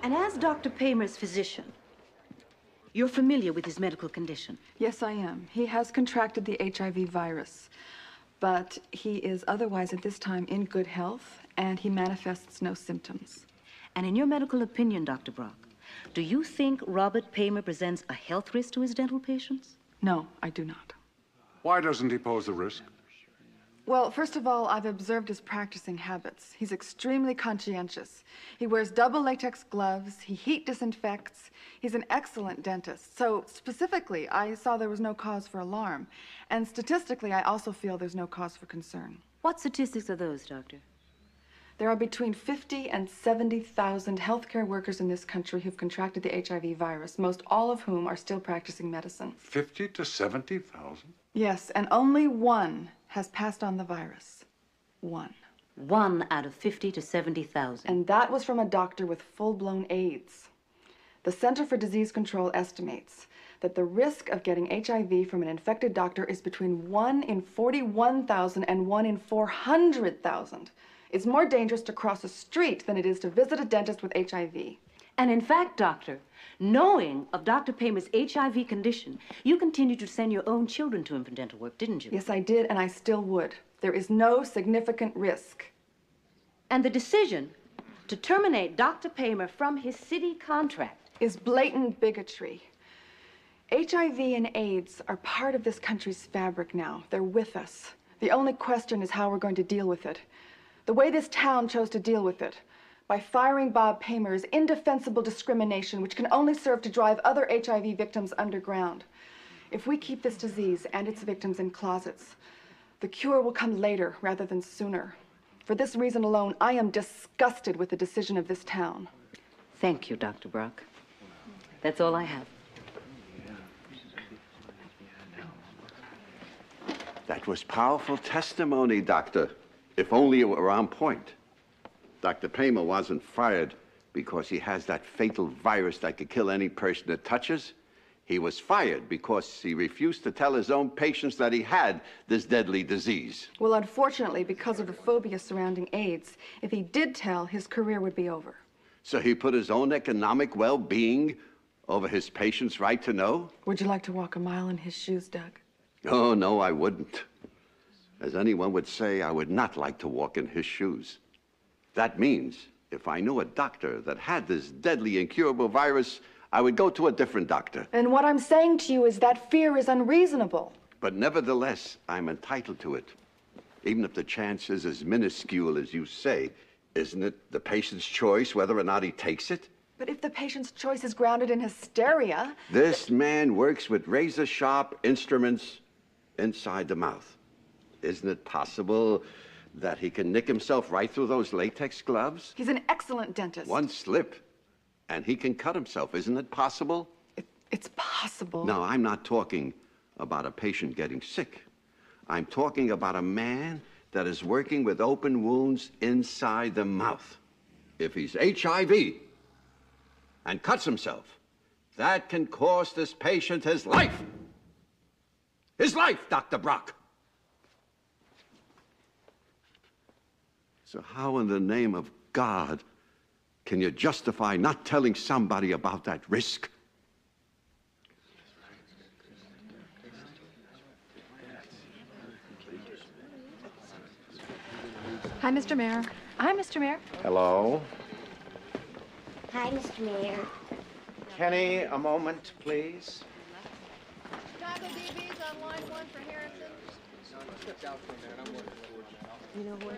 And as Dr. Paymer's physician, you're familiar with his medical condition? Yes, I am. He has contracted the HIV virus, but he is otherwise at this time in good health, and he manifests no symptoms. And in your medical opinion, Dr. Brock, do you think Robert Paymer presents a health risk to his dental patients? No, I do not. Why doesn't he pose a risk? Well, first of all, I've observed his practicing habits. He's extremely conscientious. He wears double latex gloves, he heat disinfects, he's an excellent dentist. So specifically, I saw there was no cause for alarm. And statistically, I also feel there's no cause for concern. What statistics are those, Doctor? There are between 50 and 70,000 healthcare workers in this country who've contracted the HIV virus, most all of whom are still practicing medicine. 50 to 70,000? Yes, and only one has passed on the virus. One. 1 out of 50 to 70,000. And that was from a doctor with full-blown AIDS. The Center for Disease Control estimates that the risk of getting HIV from an infected doctor is between 1 in 41,000 and 1 in 400,000. It's more dangerous to cross a street than it is to visit a dentist with HIV. And in fact, Doctor, knowing of Dr. Paymer's HIV condition, you continued to send your own children to him for dental work, didn't you? Yes, I did, and I still would. There is no significant risk. And the decision to terminate Dr. Paymer from his city contract is blatant bigotry. HIV and AIDS are part of this country's fabric now. They're with us. The only question is how we're going to deal with it. The way this town chose to deal with it, by firing Bob Paymer, is indefensible discrimination which can only serve to drive other HIV victims underground. If we keep this disease and its victims in closets, the cure will come later rather than sooner. For this reason alone, I am disgusted with the decision of this town. Thank you, Dr. Brock. That's all I have. That was powerful testimony, Doctor. If only it were on point. Dr. Paymer wasn't fired because he has that fatal virus that could kill any person it touches. He was fired because he refused to tell his own patients that he had this deadly disease. Well, unfortunately, because of the phobia surrounding AIDS, if he did tell, his career would be over. So he put his own economic well-being over his patients' right to know? Would you like to walk a mile in his shoes, Doug? Oh, no, I wouldn't. As anyone would say, I would not like to walk in his shoes. That means if I knew a doctor that had this deadly incurable virus, I would go to a different doctor. And what I'm saying to you is that fear is unreasonable. But nevertheless, I'm entitled to it. Even if the chance is as minuscule as you say, isn't it the patient's choice whether or not he takes it? But if the patient's choice is grounded in hysteria... This man works with razor-sharp instruments inside the mouth. Isn't it possible that he can nick himself right through those latex gloves? He's an excellent dentist. One slip, and he can cut himself. Isn't it possible? It's possible. No, I'm not talking about a patient getting sick. I'm talking about a man that is working with open wounds inside the mouth. If he's HIV and cuts himself, that can cost this patient his life. His life, Dr. Brock. So how in the name of God can you justify not telling somebody about that risk? Hi, Mr. Mayor. Hi, Mr. Mayor. Hello. Hi, Mr. Mayor. Kenny, a moment, please. Chicago DB's on line 1 for Harrison. You know what?